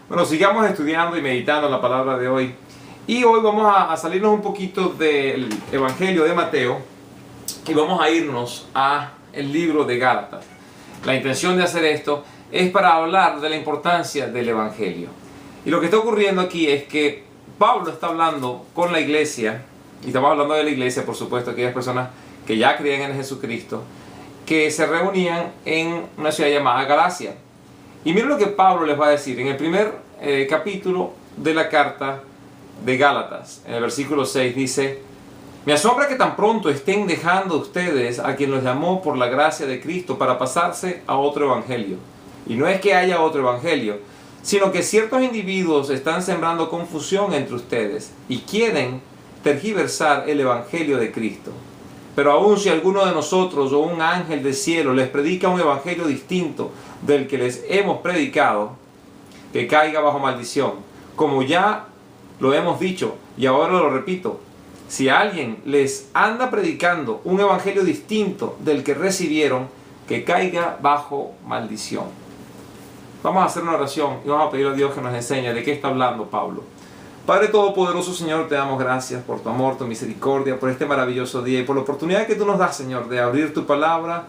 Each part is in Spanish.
Bueno, sigamos estudiando y meditando la palabra de hoy. Y hoy vamos a salirnos un poquito del Evangelio de Mateo y vamos a irnos al libro de Gálatas. La intención de hacer esto es para hablar de la importancia del Evangelio. Y lo que está ocurriendo aquí es que Pablo está hablando con la iglesia, y estamos hablando de la iglesia, por supuesto, aquellas personas que ya creían en Jesucristo, que se reunían en una ciudad llamada Galacia. Y miren lo que Pablo les va a decir en el primer capítulo de la carta de Gálatas. En el versículo 6 dice: me asombra que tan pronto estén dejando ustedes a quien los llamó por la gracia de Cristo para pasarse a otro evangelio. Y no es que haya otro evangelio, sino que ciertos individuos están sembrando confusión entre ustedes y quieren tergiversar el evangelio de Cristo. Pero aun si alguno de nosotros o un ángel del cielo les predica un evangelio distinto del que les hemos predicado, que caiga bajo maldición. Como ya lo hemos dicho y ahora lo repito, si alguien les anda predicando un evangelio distinto del que recibieron, que caiga bajo maldición. Vamos a hacer una oración y vamos a pedir a Dios que nos enseñe de qué está hablando Pablo. Padre Todopoderoso, Señor, te damos gracias por tu amor, tu misericordia, por este maravilloso día y por la oportunidad que tú nos das, Señor, de abrir tu palabra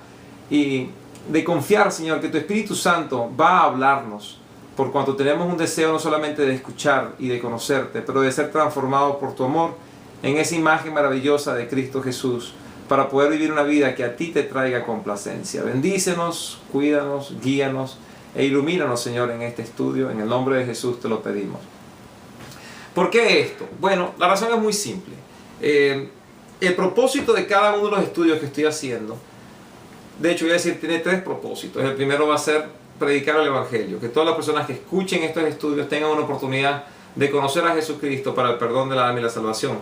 y de confiar, Señor, que tu Espíritu Santo va a hablarnos, por cuanto tenemos un deseo no solamente de escuchar y de conocerte, pero de ser transformados por tu amor en esa imagen maravillosa de Cristo Jesús, para poder vivir una vida que a ti te traiga complacencia. Bendícenos, cuídanos, guíanos e ilumínanos, Señor, en este estudio. En el nombre de Jesús te lo pedimos. ¿Por qué esto? Bueno, la razón es muy simple. El propósito de cada uno de los estudios que estoy haciendo, de hecho voy a decir, tiene tres propósitos. El primero va a ser predicar el Evangelio, que todas las personas que escuchen estos estudios tengan una oportunidad de conocer a Jesucristo para el perdón del alma y la salvación.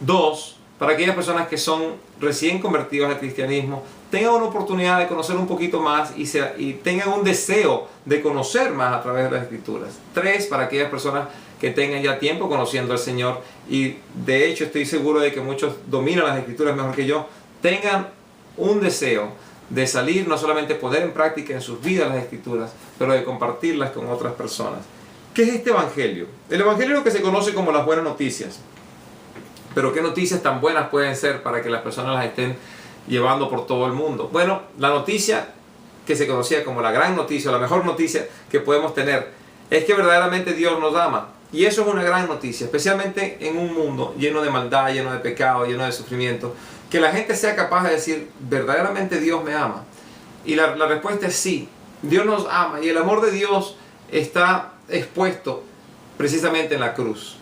Dos, para aquellas personas que son recién convertidos al cristianismo, tengan una oportunidad de conocer un poquito más y tengan un deseo de conocer más a través de las Escrituras. Tres, para aquellas personas que tengan ya tiempo conociendo al Señor, y de hecho estoy seguro de que muchos dominan las Escrituras mejor que yo, tengan un deseo de salir, no solamente poner en práctica en sus vidas las Escrituras, pero de compartirlas con otras personas. ¿Qué es este Evangelio? El Evangelio es lo que se conoce como las buenas noticias. Pero ¿qué noticias tan buenas pueden ser para que las personas las estén llevando por todo el mundo? Bueno, la noticia que se conocía como la gran noticia, la mejor noticia que podemos tener, es que verdaderamente Dios nos ama. Y eso es una gran noticia, especialmente en un mundo lleno de maldad, lleno de pecado, lleno de sufrimiento. Que la gente sea capaz de decir, verdaderamente Dios me ama. Y la respuesta es sí, Dios nos ama. Y el amor de Dios está expuesto precisamente en la cruz.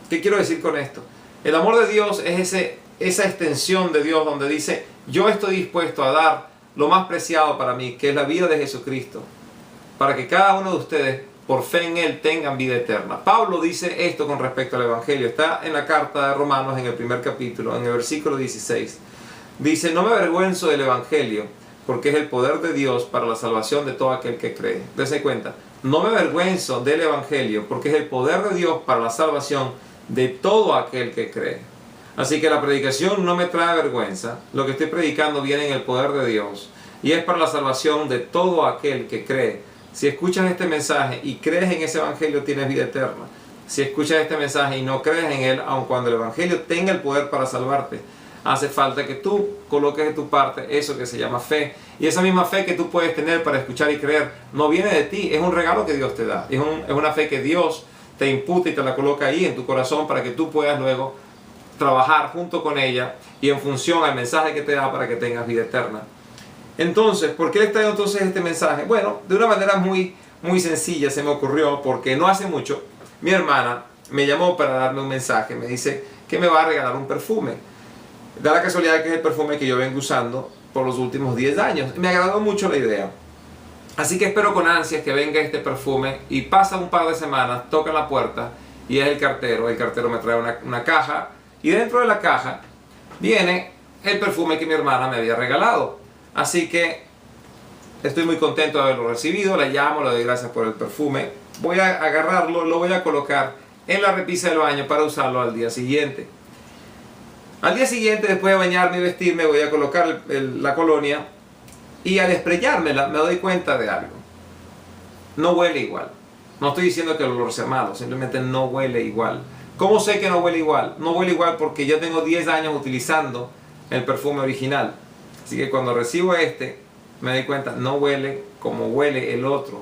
¿Qué quiero decir con esto? El amor de Dios es esa extensión de Dios donde dice, yo estoy dispuesto a dar lo más preciado para mí, que es la vida de Jesucristo, para que cada uno de ustedes, por fe en Él, tengan vida eterna. Pablo dice esto con respecto al Evangelio. Está en la carta de Romanos, en el primer capítulo, en el versículo 16. Dice, no me avergüenzo del Evangelio, porque es el poder de Dios para la salvación de todo aquel que cree. Dense cuenta, no me avergüenzo del Evangelio, porque es el poder de Dios para la salvación de todo aquel que cree. Así que la predicación no me trae vergüenza. Lo que estoy predicando viene en el poder de Dios y es para la salvación de todo aquel que cree. Si escuchas este mensaje y crees en ese Evangelio, tienes vida eterna. Si escuchas este mensaje y no crees en él, aun cuando el Evangelio tenga el poder para salvarte, hace falta que tú coloques de tu parte eso que se llama fe. Y esa misma fe que tú puedes tener para escuchar y creer no viene de ti, es un regalo que Dios te da. Es una fe que Dios te imputa y te la coloca ahí en tu corazón para que tú puedas luego trabajar junto con ella y en función al mensaje que te da para que tengas vida eterna. Entonces, ¿por qué le traigo entonces este mensaje? Bueno, de una manera muy sencilla se me ocurrió, porque no hace mucho mi hermana me llamó para darme un mensaje. Me dice que me va a regalar un perfume. Da la casualidad que es el perfume que yo vengo usando por los últimos 10 años. Me agradó mucho la idea. Así que espero con ansias que venga este perfume, y pasa un par de semanas, toca la puerta y es el cartero. El cartero me trae una caja, y dentro de la caja viene el perfume que mi hermana me había regalado. Así que estoy muy contento de haberlo recibido. La llamo, le doy gracias por el perfume. Voy a agarrarlo, lo voy a colocar en la repisa del baño para usarlo al día siguiente. Al día siguiente, después de bañarme y vestirme, voy a colocar la colonia, y al esprayármela me doy cuenta de algo. No huele igual. No estoy diciendo que el olor sea malo, simplemente no huele igual. ¿Cómo sé que no huele igual? No huele igual porque ya tengo 10 años utilizando el perfume original. Así que cuando recibo este, me doy cuenta, no huele como huele el otro.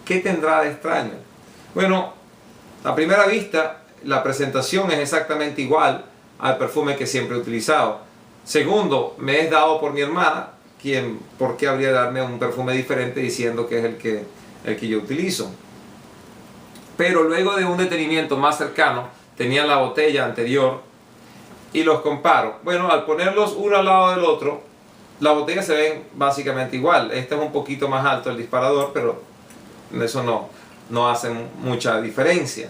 ¿Qué tendrá de extraño? Bueno, a primera vista, la presentación es exactamente igual al perfume que siempre he utilizado. Segundo, me es dado por mi hermana, quien, ¿por qué habría de darme un perfume diferente diciendo que es el que yo utilizo? Pero luego de un detenimiento más cercano, tenía la botella anterior y los comparo. Bueno, al ponerlos uno al lado del otro, las botellas se ven básicamente igual. Este es un poquito más alto el disparador, pero eso no hace mucha diferencia.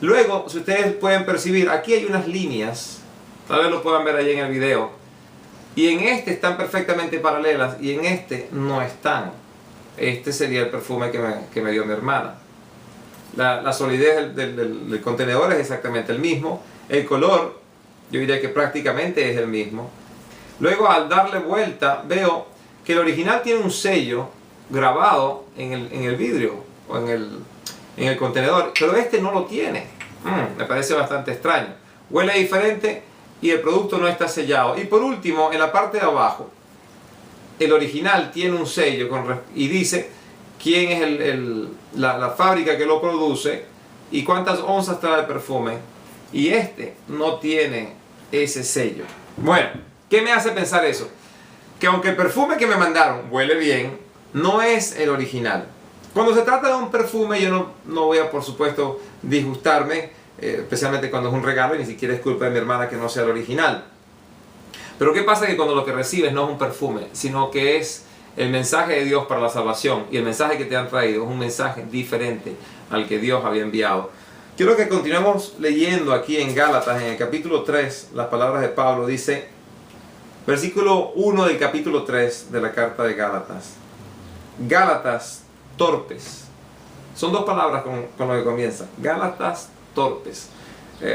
Luego, si ustedes pueden percibir, aquí hay unas líneas, tal vez lo puedan ver ahí en el video, y en este están perfectamente paralelas y en este no están. Este sería el perfume que me dio mi hermana. La solidez del contenedor es exactamente el mismo. El color, yo diría que prácticamente es el mismo. Luego, al darle vuelta, veo que el original tiene un sello grabado en el vidrio o en el contenedor, pero este no lo tiene. Me parece bastante extraño. Huele diferente y el producto no está sellado. Y por último, en la parte de abajo, el original tiene un sello y dice quién es la fábrica que lo produce y cuántas onzas trae el perfume. Y este no tiene ese sello. Bueno, ¿qué me hace pensar eso? Que aunque el perfume que me mandaron huele bien, no es el original. Cuando se trata de un perfume, yo no voy a, por supuesto, disgustarme, especialmente cuando es un regalo y ni siquiera es culpa de mi hermana que no sea el original. Pero ¿qué pasa? Que cuando lo que recibes no es un perfume, sino que es el mensaje de Dios para la salvación, y el mensaje que te han traído es un mensaje diferente al que Dios había enviado. Quiero que continuemos leyendo aquí en Gálatas, en el capítulo 3, las palabras de Pablo. Dice, versículo 1 del capítulo 3 de la carta de Gálatas. Gálatas torpes. Son dos palabras con lo que comienza. Gálatas torpes.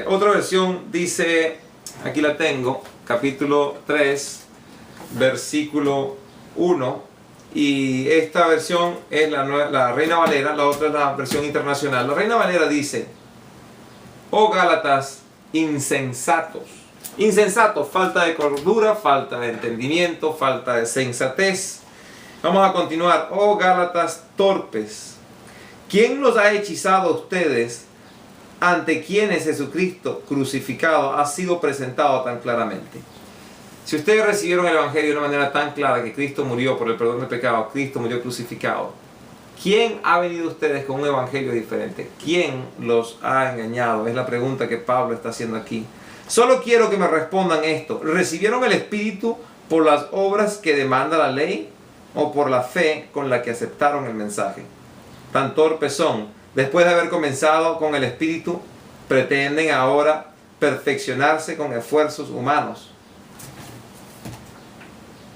Otra versión dice, aquí la tengo, capítulo 3, versículo 1. Y esta versión es la Reina Valera, la otra es la versión internacional. La Reina Valera dice, oh Gálatas insensatos. Insensatos, falta de cordura, falta de entendimiento, falta de sensatez. Vamos a continuar. Oh Gálatas torpes, ¿quién los ha hechizado a ustedes ante quienes Jesucristo crucificado ha sido presentado tan claramente? Si ustedes recibieron el Evangelio de una manera tan clara que Cristo murió por el perdón de pecados, Cristo murió crucificado, ¿quién ha venido a ustedes con un Evangelio diferente? ¿Quién los ha engañado? Es la pregunta que Pablo está haciendo aquí. Solo quiero que me respondan esto. ¿Recibieron el Espíritu por las obras que demanda la ley o por la fe con la que aceptaron el mensaje? Tan torpes son. Después de haber comenzado con el Espíritu, pretenden ahora perfeccionarse con esfuerzos humanos.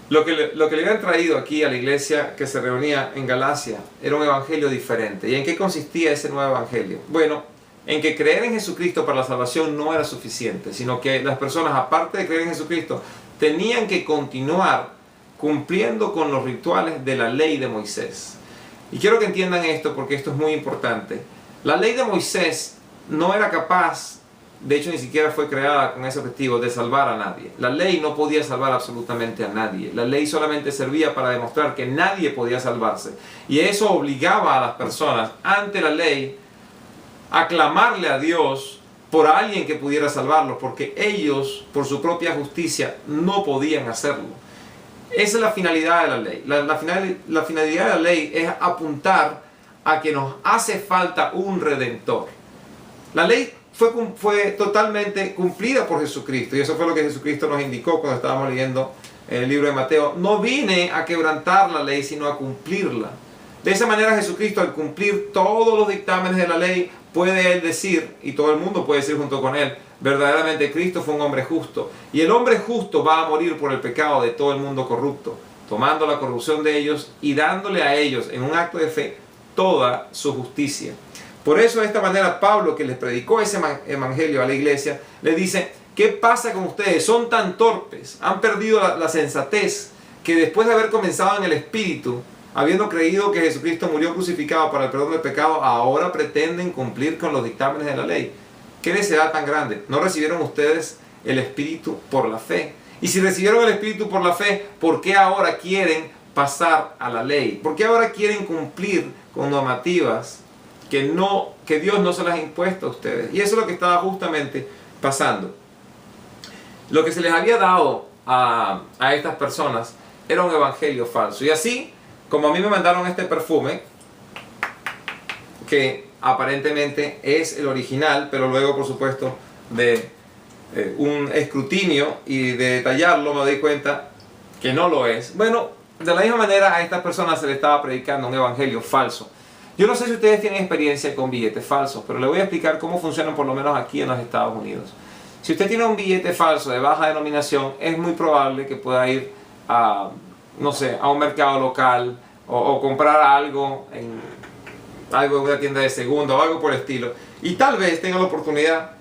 Lo que le habían traído aquí a la iglesia que se reunía en Galacia era un evangelio diferente. ¿Y en qué consistía ese nuevo evangelio? Bueno, en que creer en Jesucristo para la salvación no era suficiente, sino que las personas, aparte de creer en Jesucristo, tenían que continuar cumpliendo con los rituales de la ley de Moisés. Y quiero que entiendan esto porque esto es muy importante. La ley de Moisés no era capaz, de hecho ni siquiera fue creada con ese objetivo, de salvar a nadie. La ley no podía salvar absolutamente a nadie. La ley solamente servía para demostrar que nadie podía salvarse. Y eso obligaba a las personas ante la ley a clamarle a Dios por alguien que pudiera salvarlos, porque ellos, por su propia justicia, no podían hacerlo. Esa es la finalidad de la ley. La finalidad de la ley es apuntar a que nos hace falta un redentor. La ley fue totalmente cumplida por Jesucristo, y eso fue lo que Jesucristo nos indicó cuando estábamos leyendo el libro de Mateo. No vine a quebrantar la ley, sino a cumplirla. De esa manera Jesucristo, al cumplir todos los dictámenes de la ley, puede él decir, y todo el mundo puede decir junto con él, verdaderamente Cristo fue un hombre justo. Y el hombre justo va a morir por el pecado de todo el mundo corrupto, tomando la corrupción de ellos y dándole a ellos, en un acto de fe, toda su justicia. Por eso de esta manera Pablo, que les predicó ese evangelio a la iglesia, le dice, ¿qué pasa con ustedes? Son tan torpes, han perdido la sensatez, que después de haber comenzado en el Espíritu, Habiendo creído que Jesucristo murió crucificado para el perdón del pecado, ahora pretenden cumplir con los dictámenes de la ley. ¿Qué necedad tan grande? ¿No recibieron ustedes el Espíritu por la fe? Y si recibieron el Espíritu por la fe, ¿por qué ahora quieren pasar a la ley? ¿Por qué ahora quieren cumplir con normativas que Dios no se las ha impuesto a ustedes? Y eso es lo que estaba justamente pasando. Lo que se les había dado a estas personas era un evangelio falso. Y así, como a mí me mandaron este perfume, que aparentemente es el original, pero luego, por supuesto, de un escrutinio y de detallarlo, me doy cuenta que no lo es. Bueno, de la misma manera a estas personas se les estaba predicando un evangelio falso. Yo no sé si ustedes tienen experiencia con billetes falsos, pero les voy a explicar cómo funcionan por lo menos aquí en los Estados Unidos. Si usted tiene un billete falso de baja denominación, es muy probable que pueda ir a, no sé, a un mercado local o comprar algo en una tienda de segunda o algo por el estilo. Y tal vez tenga la oportunidad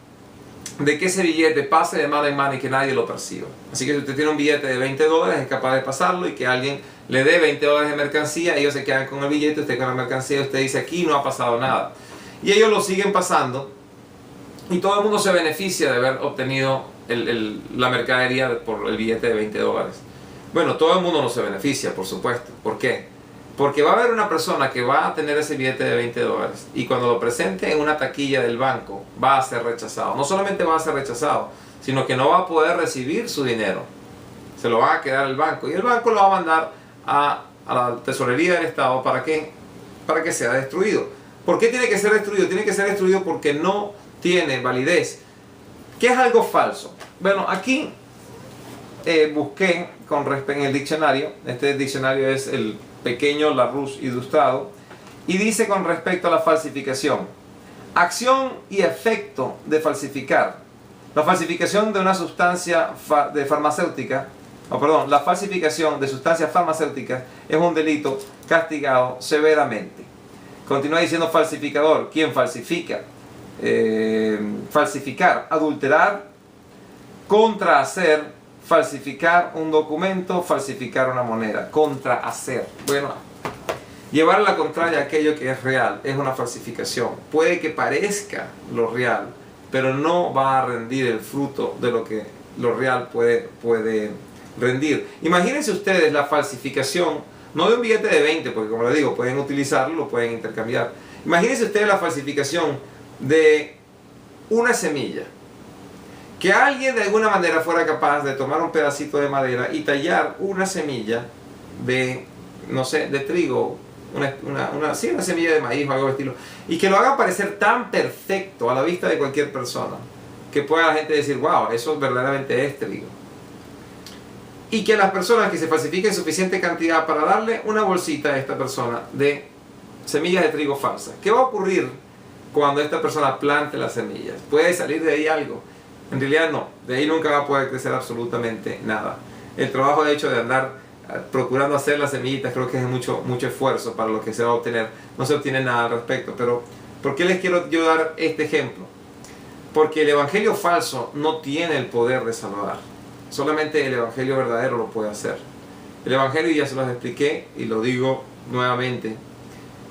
de que ese billete pase de mano en mano y que nadie lo perciba. Así que si usted tiene un billete de $20, es capaz de pasarlo y que alguien le dé $20 de mercancía, ellos se quedan con el billete, usted con la mercancía, usted dice aquí no ha pasado nada. Y ellos lo siguen pasando y todo el mundo se beneficia de haber obtenido la mercadería por el billete de $20. Bueno, todo el mundo no se beneficia, por supuesto. ¿Por qué? Porque va a haber una persona que va a tener ese billete de $20 y cuando lo presente en una taquilla del banco va a ser rechazado. No solamente va a ser rechazado, sino que no va a poder recibir su dinero. Se lo va a quedar el banco y el banco lo va a mandar a la tesorería del Estado para que sea destruido. ¿Por qué tiene que ser destruido? Tiene que ser destruido porque no tiene validez. ¿Qué es algo falso? Bueno, aquí busqué con respecto en el diccionario. Este diccionario es el pequeño Larousse Ilustrado, y dice con respecto a la falsificación: acción y efecto de falsificar. La falsificación de una sustancia farmacéutica, la falsificación de sustancias farmacéuticas es un delito castigado severamente. Continúa diciendo falsificador, quien falsifica, falsificar, adulterar, contrahacer, falsificar un documento, falsificar una moneda, contrahacer. Bueno, llevar a la contraria aquello que es real es una falsificación. Puede que parezca lo real, pero no va a rendir el fruto de lo que lo real puede rendir. Imagínense ustedes la falsificación, no de un billete de 20, porque como les digo, pueden utilizarlo, lo pueden intercambiar. Imagínense ustedes la falsificación de una semilla. Que alguien de alguna manera fuera capaz de tomar un pedacito de madera y tallar una semilla de, no sé, de trigo, una semilla de maíz o algo de estilo, y que lo haga parecer tan perfecto a la vista de cualquier persona, que pueda la gente decir, wow, eso verdaderamente es trigo. Y que las personas que se falsifiquen suficiente cantidad para darle una bolsita a esta persona de semillas de trigo falsas. ¿Qué va a ocurrir cuando esta persona plante las semillas? ¿Puede salir de ahí algo? En realidad no, de ahí nunca va a poder crecer absolutamente nada. El trabajo de hecho de andar procurando hacer las semillitas creo que es mucho esfuerzo para lo que se va a obtener. No se obtiene nada al respecto, pero ¿por qué les quiero yo dar este ejemplo? Porque el evangelio falso no tiene el poder de salvar. Solamente el evangelio verdadero lo puede hacer. El evangelio, ya se los expliqué y lo digo nuevamente,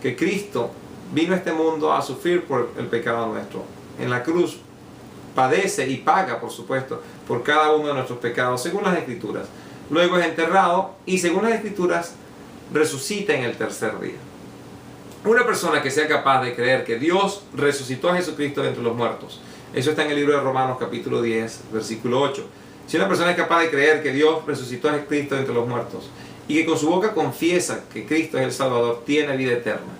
que Cristo vino a este mundo a sufrir por el pecado nuestro. En la cruz padece y paga, por supuesto, por cada uno de nuestros pecados, según las Escrituras. Luego es enterrado y, según las Escrituras, resucita en el tercer día. Una persona que sea capaz de creer que Dios resucitó a Jesucristo de entre los muertos, eso está en el libro de Romanos capítulo 10, versículo 8. Si una persona es capaz de creer que Dios resucitó a Cristo de entre los muertos y que con su boca confiesa que Cristo es el Salvador, tiene vida eterna.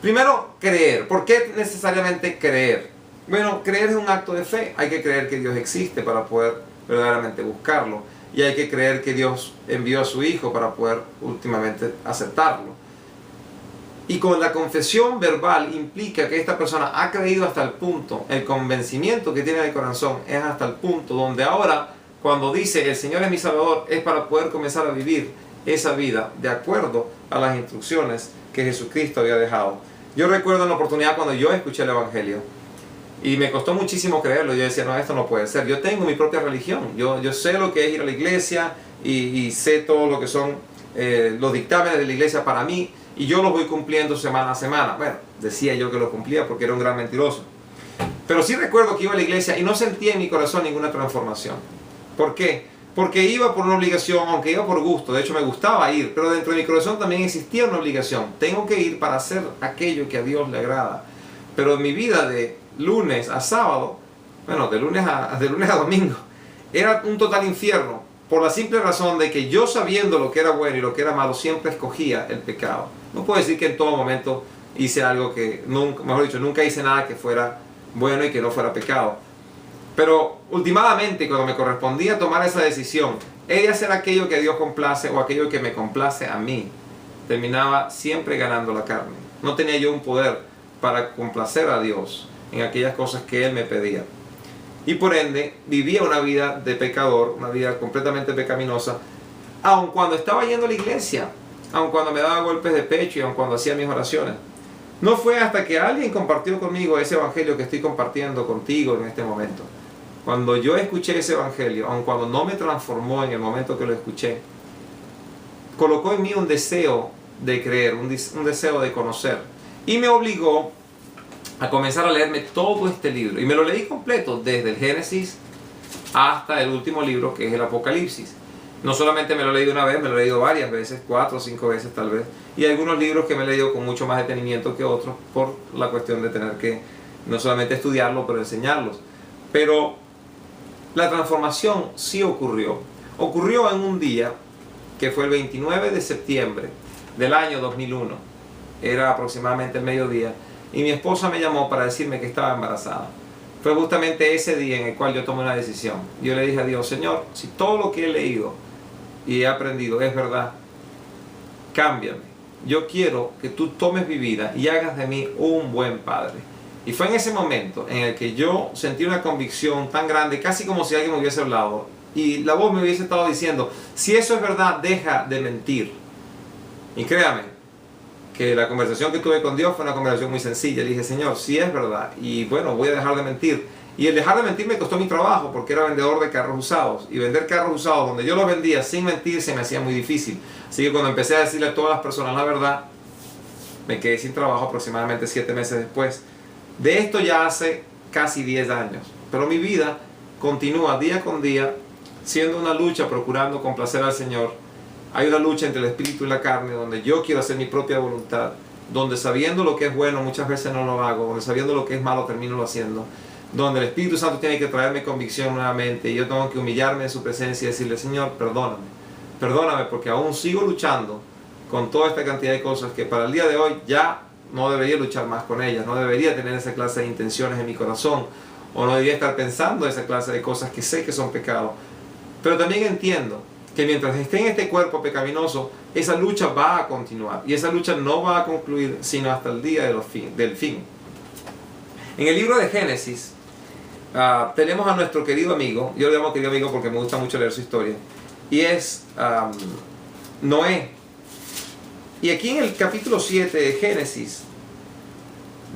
Primero, creer. ¿Por qué necesariamente creer? Bueno, creer es un acto de fe. Hay que creer que Dios existe para poder verdaderamente buscarlo. Y hay que creer que Dios envió a su Hijo para poder últimamente aceptarlo. Y con la confesión verbal implica que esta persona ha creído hasta el punto, el convencimiento que tiene en el corazón es hasta el punto donde ahora, cuando dice el Señor es mi Salvador, es para poder comenzar a vivir esa vida de acuerdo a las instrucciones que Jesucristo había dejado. Yo recuerdo en la oportunidad cuando yo escuché el Evangelio, y me costó muchísimo creerlo. Yo decía, no, esto no puede ser. Yo tengo mi propia religión. Yo sé lo que es ir a la iglesia y sé todo lo que son los dictámenes de la iglesia para mí y yo los voy cumpliendo semana a semana. Bueno, decía yo que los cumplía porque era un gran mentiroso. Pero sí recuerdo que iba a la iglesia y no sentía en mi corazón ninguna transformación. ¿Por qué? Porque iba por una obligación, aunque iba por gusto. De hecho me gustaba ir, pero dentro de mi corazón también existía una obligación. Tengo que ir para hacer aquello que a Dios le agrada. Pero en mi vida de lunes a sábado, bueno, de lunes a domingo, era un total infierno. Por la simple razón de que yo, sabiendo lo que era bueno y lo que era malo, siempre escogía el pecado. No puedo decir que en todo momento hice algo que, nunca, mejor dicho, nunca hice nada que fuera bueno y que no fuera pecado. Pero últimamente, cuando me correspondía tomar esa decisión, he de hacer aquello que a Dios complace o aquello que me complace a mí, terminaba siempre ganando la carne. No tenía yo un poder para complacer a Dios en aquellas cosas que Él me pedía. Y por ende, vivía una vida de pecador, una vida completamente pecaminosa, aun cuando estaba yendo a la iglesia, aun cuando me daba golpes de pecho y aun cuando hacía mis oraciones. No fue hasta que alguien compartió conmigo ese evangelio que estoy compartiendo contigo en este momento. Cuando yo escuché ese evangelio, aun cuando no me transformó en el momento que lo escuché, colocó en mí un deseo de creer, un deseo de conocer. Y me obligó a comenzar a leerme todo este libro. Y me lo leí completo, desde el Génesis hasta el último libro, que es el Apocalipsis. No solamente me lo he leído una vez, me lo he leído varias veces, 4 o 5 veces tal vez. Y hay algunos libros que me he leído con mucho más detenimiento que otros, por la cuestión de tener que no solamente estudiarlo, pero enseñarlos. Pero la transformación sí ocurrió. Ocurrió en un día que fue el 29 de septiembre del año 2001. Era aproximadamente el mediodía. Y mi esposa me llamó para decirme que estaba embarazada. Fue justamente ese día en el cual yo tomé una decisión. Yo le dije a Dios: Señor, si todo lo que he leído y he aprendido es verdad, cámbiame. Yo quiero que tú tomes mi vida y hagas de mí un buen padre. Y fue en ese momento en el que yo sentí una convicción tan grande, casi como si alguien me hubiese hablado. Y la voz me hubiese estado diciendo: si eso es verdad, deja de mentir. Y créame, que la conversación que tuve con Dios fue una conversación muy sencilla. Le dije: Señor, si es verdad, y bueno, voy a dejar de mentir. Y el dejar de mentir me costó mi trabajo, porque era vendedor de carros usados. Y vender carros usados donde yo los vendía sin mentir se me hacía muy difícil. Así que cuando empecé a decirle a todas las personas la verdad, me quedé sin trabajo aproximadamente 7 meses después. De esto ya hace casi 10 años. Pero mi vida continúa día con día siendo una lucha procurando complacer al Señor. Hay una lucha entre el espíritu y la carne, donde yo quiero hacer mi propia voluntad, donde sabiendo lo que es bueno muchas veces no lo hago, donde sabiendo lo que es malo termino lo haciendo, donde el Espíritu Santo tiene que traerme convicción nuevamente y yo tengo que humillarme en su presencia y decirle: Señor, perdóname, perdóname, porque aún sigo luchando con toda esta cantidad de cosas que para el día de hoy ya no debería luchar más con ellas, no debería tener esa clase de intenciones en mi corazón, o no debería estar pensando esa clase de cosas que sé que son pecados. Pero también entiendo que mientras esté en este cuerpo pecaminoso, esa lucha va a continuar. Y esa lucha no va a concluir sino hasta el día del fin. En el libro de Génesis, tenemos a nuestro querido amigo. Yo le llamo querido amigo porque me gusta mucho leer su historia. Y es Noé. Y aquí en el capítulo 7 de Génesis,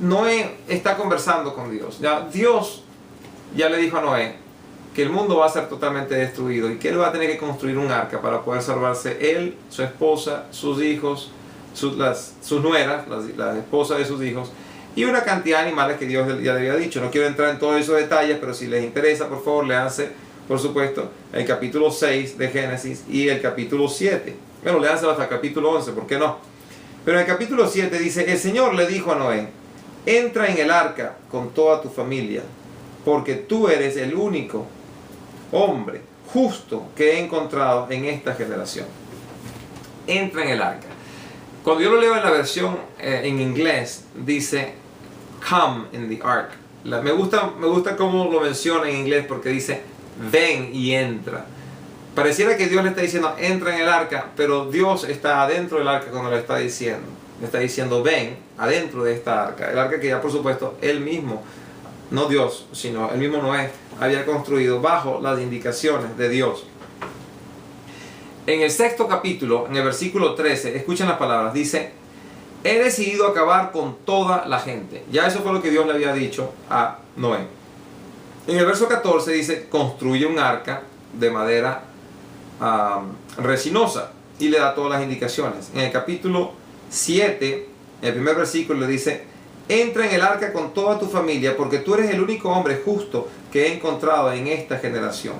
Noé está conversando con Dios. Dios ya le dijo a Noé que el mundo va a ser totalmente destruido y que él va a tener que construir un arca para poder salvarse él, su esposa, sus hijos, sus nueras, las esposas de sus hijos, y una cantidad de animales que Dios ya le había dicho. No quiero entrar en todos esos detalles, pero si les interesa, por favor, léanse, por supuesto, el capítulo 6 de Génesis y el capítulo 7. Bueno, léanse hasta el capítulo 11, ¿por qué no? Pero en el capítulo 7 dice: el Señor le dijo a Noé: entra en el arca con toda tu familia, porque tú eres el único hombre justo que he encontrado en esta generación. Entra en el arca. Cuando yo lo leo en la versión en inglés, dice come in the ark. Me gusta cómo lo menciona en inglés, porque dice ven y entra. Pareciera que Dios le está diciendo entra en el arca, pero Dios está adentro del arca cuando le está diciendo. Le está diciendo ven adentro de esta arca. El arca que ya por supuesto él mismo, no Dios, sino el mismo Noé, había construido bajo las indicaciones de Dios. En el 6º capítulo, en el versículo 13, escuchen las palabras, dice: he decidido acabar con toda la gente. Ya eso fue lo que Dios le había dicho a Noé. En el verso 14 dice: construye un arca de madera resinosa. y le da todas las indicaciones. En el capítulo 7, el primer versículo le dice: entra en el arca con toda tu familia, porque tú eres el único hombre justo que he encontrado en esta generación.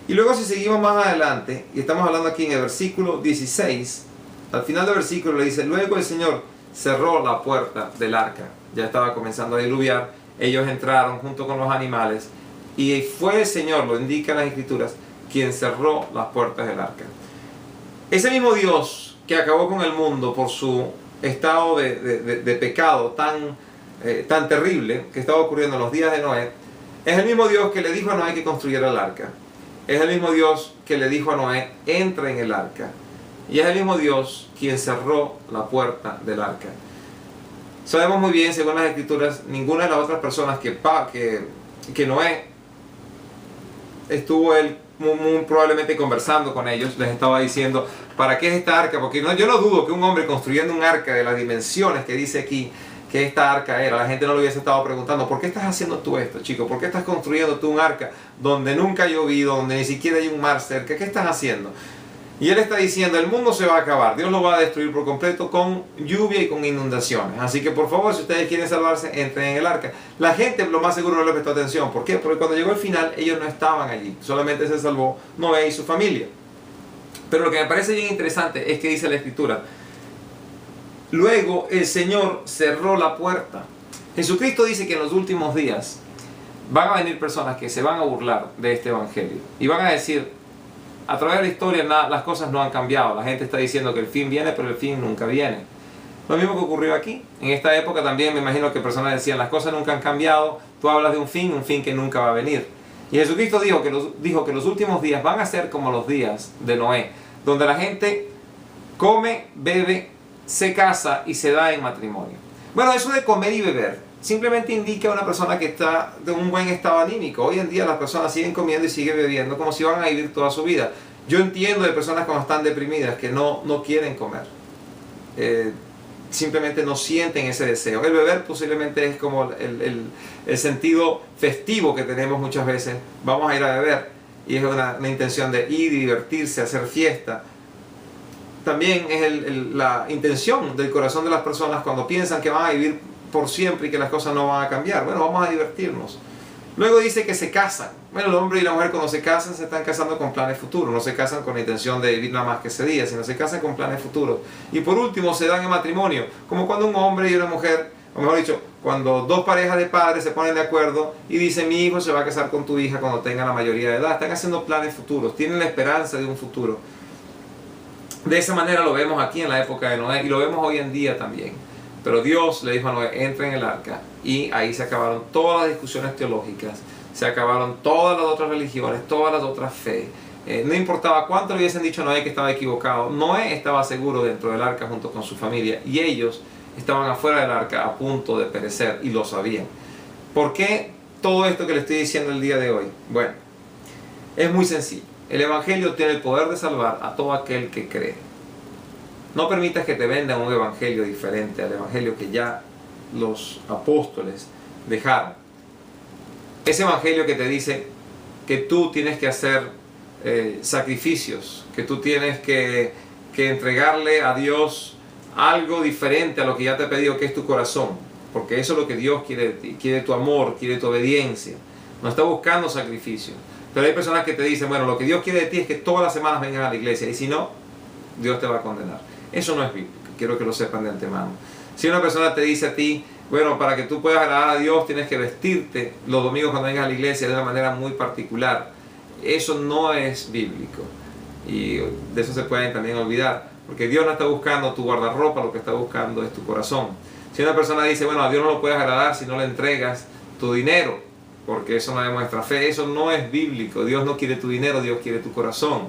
Y luego, si seguimos más adelante, y estamos hablando aquí en el versículo 16, al final del versículo le dice: luego el Señor cerró la puerta del arca. Ya estaba comenzando a diluviar, ellos entraron junto con los animales, y fue el Señor, lo indican las Escrituras, quien cerró las puertas del arca. Ese mismo Dios que acabó con el mundo por su estado de pecado tan terrible que estaba ocurriendo en los días de Noé, es el mismo Dios que le dijo a Noé que construyera el arca. Es el mismo Dios que le dijo a Noé: entra en el arca. Y es el mismo Dios quien cerró la puerta del arca. Sabemos muy bien, según las Escrituras, ninguna de las otras personas que Noé estuvo él muy probablemente conversando con ellos, les estaba diciendo: ¿para qué es esta arca? Porque yo no dudo que un hombre construyendo un arca de las dimensiones que dice aquí que esta arca era, la gente no le hubiese estado preguntando: ¿por qué estás haciendo tú esto, chico? ¿Por qué estás construyendo tú un arca donde nunca ha llovido, donde ni siquiera hay un mar cerca? ¿Qué estás haciendo? Y él está diciendo: el mundo se va a acabar, Dios lo va a destruir por completo con lluvia y con inundaciones. Así que por favor, si ustedes quieren salvarse, entren en el arca. La gente lo más seguro no le prestó atención. ¿Por qué? Porque cuando llegó el final, ellos no estaban allí. Solamente se salvó Noé y su familia. Pero lo que me parece bien interesante es que dice la Escritura: luego el Señor cerró la puerta. Jesucristo dice que en los últimos días van a venir personas que se van a burlar de este evangelio. Y van a decir: a través de la historia las cosas no han cambiado. La gente está diciendo que el fin viene, pero el fin nunca viene. Lo mismo que ocurrió aquí. En esta época también me imagino que personas decían: las cosas nunca han cambiado, tú hablas de un fin que nunca va a venir. Y Jesucristo dijo que los últimos días van a ser como los días de Noé, donde la gente come, bebe, se casa y se da en matrimonio. Bueno, eso de comer y beber simplemente indica a una persona que está de un buen estado anímico. Hoy en día las personas siguen comiendo y siguen bebiendo como si van a vivir toda su vida. Yo entiendo de personas cuando están deprimidas que no quieren comer. Simplemente no sienten ese deseo. El beber posiblemente es como el sentido festivo que tenemos muchas veces. Vamos a ir a beber y es una intención de ir y divertirse, hacer fiesta. También es la intención del corazón de las personas cuando piensan que van a vivir por siempre y que las cosas no van a cambiar. Bueno, vamos a divertirnos. Luego dice que se casan. Bueno, el hombre y la mujer cuando se casan se están casando con planes futuros. No se casan con la intención de vivir nada más que ese día, sino se casan con planes futuros. Y por último se dan en matrimonio, como cuando un hombre y una mujer, o mejor dicho, cuando dos parejas de padres se ponen de acuerdo y dicen: mi hijo se va a casar con tu hija cuando tenga la mayoría de edad. Están haciendo planes futuros, tienen la esperanza de un futuro. De esa manera lo vemos aquí en la época de Noé y lo vemos hoy en día también. Pero Dios le dijo a Noé: entra en el arca. Y ahí se acabaron todas las discusiones teológicas, se acabaron todas las otras religiones, todas las otras fe. No importaba cuánto le hubiesen dicho a Noé que estaba equivocado, Noé estaba seguro dentro del arca junto con su familia, y ellos estaban afuera del arca a punto de perecer y lo sabían. ¿Por qué todo esto que le estoy diciendo el día de hoy? Bueno, es muy sencillo. El evangelio tiene el poder de salvar a todo aquel que cree. No permitas que te vendan un evangelio diferente al evangelio que ya los apóstoles dejaron. Ese evangelio que te dice que tú tienes que hacer sacrificios, que tú tienes que entregarle a Dios algo diferente a lo que ya te ha pedido, que es tu corazón, porque eso es lo que Dios quiere de ti. Quiere tu amor, quiere tu obediencia, no está buscando sacrificios. Pero hay personas que te dicen: bueno, lo que Dios quiere de ti es que todas las semanas vengas a la iglesia, y si no, Dios te va a condenar. Eso no es bíblico, quiero que lo sepan de antemano. Si una persona te dice a ti: bueno, para que tú puedas agradar a Dios tienes que vestirte los domingos cuando vengas a la iglesia de una manera muy particular, eso no es bíblico. Y de eso se pueden también olvidar, porque Dios no está buscando tu guardarropa, lo que está buscando es tu corazón. Si una persona dice: bueno, a Dios no lo puedes agradar si no le entregas tu dinero, porque eso no demuestra fe, eso no es bíblico. Dios no quiere tu dinero, Dios quiere tu corazón.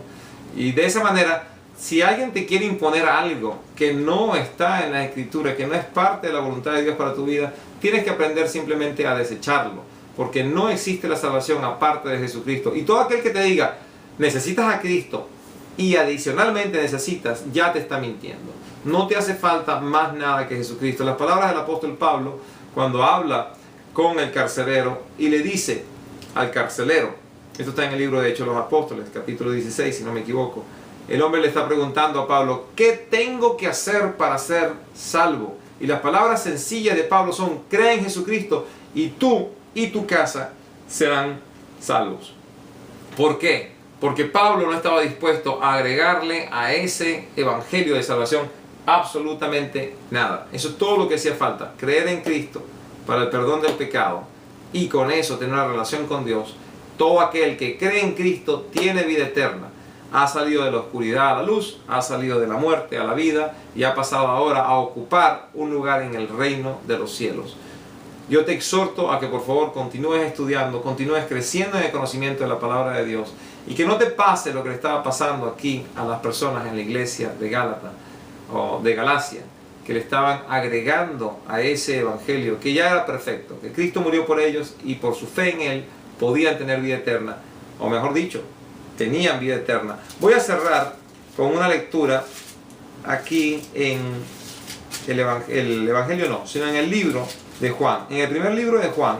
Y de esa manera, si alguien te quiere imponer algo que no está en la Escritura, que no es parte de la voluntad de Dios para tu vida, tienes que aprender simplemente a desecharlo, porque no existe la salvación aparte de Jesucristo. Y todo aquel que te diga: necesitas a Cristo y adicionalmente necesitas, ya te está mintiendo. No te hace falta más nada que Jesucristo. Las palabras del apóstol Pablo, cuando habla con el carcelero y le dice al carcelero, esto está en el libro de Hechos de los Apóstoles, capítulo 16, si no me equivoco, el hombre le está preguntando a Pablo, ¿qué tengo que hacer para ser salvo? Y las palabras sencillas de Pablo son, cree en Jesucristo y tú y tu casa serán salvos. ¿Por qué? Porque Pablo no estaba dispuesto a agregarle a ese evangelio de salvación absolutamente nada. Eso es todo lo que hacía falta, creer en Cristo para el perdón del pecado y con eso tener una relación con Dios. Todo aquel que cree en Cristo tiene vida eterna. Ha salido de la oscuridad a la luz, ha salido de la muerte a la vida y ha pasado ahora a ocupar un lugar en el reino de los cielos. Yo te exhorto a que por favor continúes estudiando, continúes creciendo en el conocimiento de la palabra de Dios y que no te pase lo que le estaba pasando aquí a las personas en la iglesia de Gálatas o de Galacia, que le estaban agregando a ese evangelio que ya era perfecto, que Cristo murió por ellos y por su fe en Él podían tener vida eterna, o mejor dicho, tenían vida eterna. Voy a cerrar con una lectura aquí en el Evangelio no, sino en el libro de Juan. En el primer libro de Juan,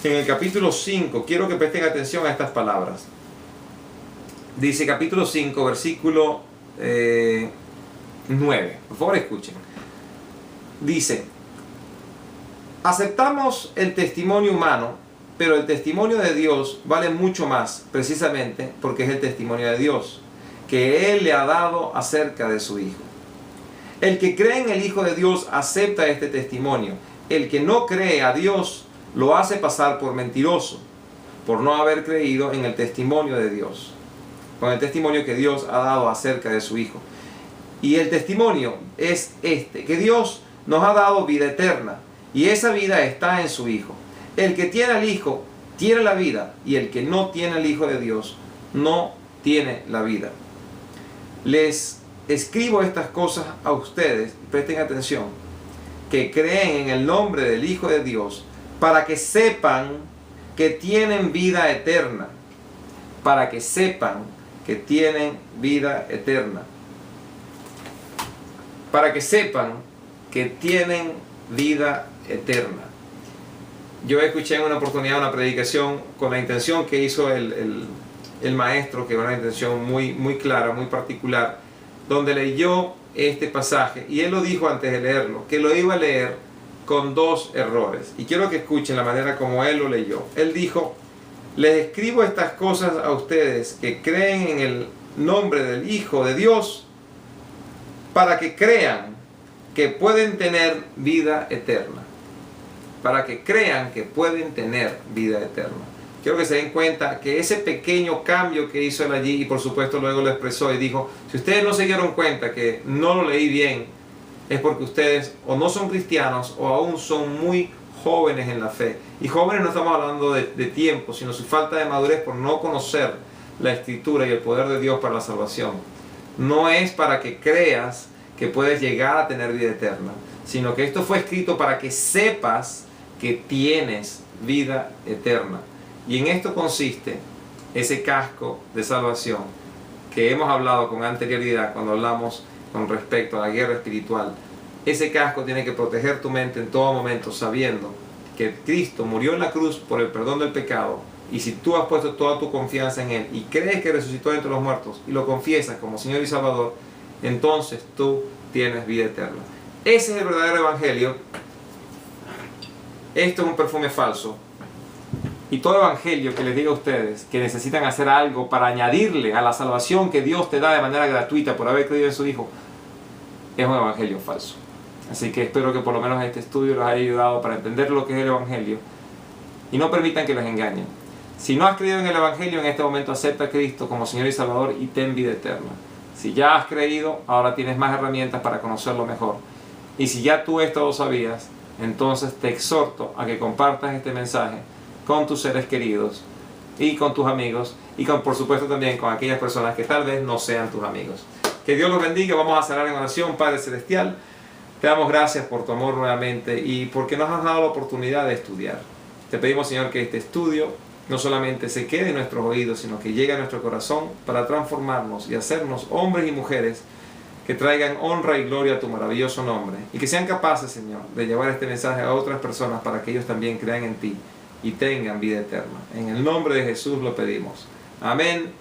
en el capítulo 5, quiero que presten atención a estas palabras. Dice capítulo 5, versículo 9. Por favor escuchen. Dice, aceptamos el testimonio humano, pero el testimonio de Dios vale mucho más, precisamente porque es el testimonio de Dios, que Él le ha dado acerca de su Hijo. El que cree en el Hijo de Dios acepta este testimonio. El que no cree a Dios lo hace pasar por mentiroso, por no haber creído en el testimonio de Dios, con el testimonio que Dios ha dado acerca de su Hijo. Y el testimonio es este, que Dios nos ha dado vida eterna, y esa vida está en su Hijo. El que tiene al Hijo tiene la vida, y el que no tiene al Hijo de Dios no tiene la vida. Les escribo estas cosas a ustedes, presten atención, que creen en el nombre del Hijo de Dios, para que sepan que tienen vida eterna. Para que sepan que tienen vida eterna. Para que sepan que tienen vida eterna. Yo escuché en una oportunidad una predicación con la intención que hizo el maestro, que era una intención muy clara, muy particular, donde leyó este pasaje y él lo dijo antes de leerlo, que lo iba a leer con dos errores. Y quiero que escuchen la manera como él lo leyó. Él dijo, les escribo estas cosas a ustedes que creen en el nombre del Hijo de Dios para que crean que pueden tener vida eterna. Para que crean que pueden tener vida eterna. Quiero que se den cuenta que ese pequeño cambio que hizo él allí, y por supuesto luego lo expresó y dijo, si ustedes no se dieron cuenta que no lo leí bien, es porque ustedes o no son cristianos o aún son muy jóvenes en la fe. Y jóvenes no estamos hablando de tiempo, sino su falta de madurez por no conocer la Escritura y el poder de Dios para la salvación. No es para que creas que puedes llegar a tener vida eterna, sino que esto fue escrito para que sepas que tienes vida eterna. Y en esto consiste ese casco de salvación que hemos hablado con anterioridad cuando hablamos con respecto a la guerra espiritual. Ese casco tiene que proteger tu mente en todo momento, sabiendo que Cristo murió en la cruz por el perdón del pecado, y si tú has puesto toda tu confianza en Él y crees que resucitó entre los muertos y lo confiesas como Señor y Salvador, entonces tú tienes vida eterna. Ese es el verdadero evangelio. Esto es un perfume falso. Y todo evangelio que les diga a ustedes que necesitan hacer algo para añadirle a la salvación que Dios te da de manera gratuita por haber creído en su Hijo, es un evangelio falso. Así que espero que por lo menos este estudio los haya ayudado para entender lo que es el evangelio y no permitan que los engañen. Si no has creído en el evangelio, en este momento acepta a Cristo como Señor y Salvador y ten vida eterna. Si ya has creído, ahora tienes más herramientas para conocerlo mejor. Y si ya tú esto lo sabías, entonces te exhorto a que compartas este mensaje con tus seres queridos y con tus amigos y por supuesto también con aquellas personas que tal vez no sean tus amigos. Que Dios los bendiga. Vamos a cerrar en oración. Padre Celestial, te damos gracias por tu amor nuevamente y porque nos has dado la oportunidad de estudiar. Te pedimos, Señor, que este estudio no solamente se quede en nuestros oídos, sino que llegue a nuestro corazón para transformarnos y hacernos hombres y mujeres que traigan honra y gloria a tu maravilloso nombre y que sean capaces, Señor, de llevar este mensaje a otras personas para que ellos también crean en ti y tengan vida eterna. En el nombre de Jesús lo pedimos. Amén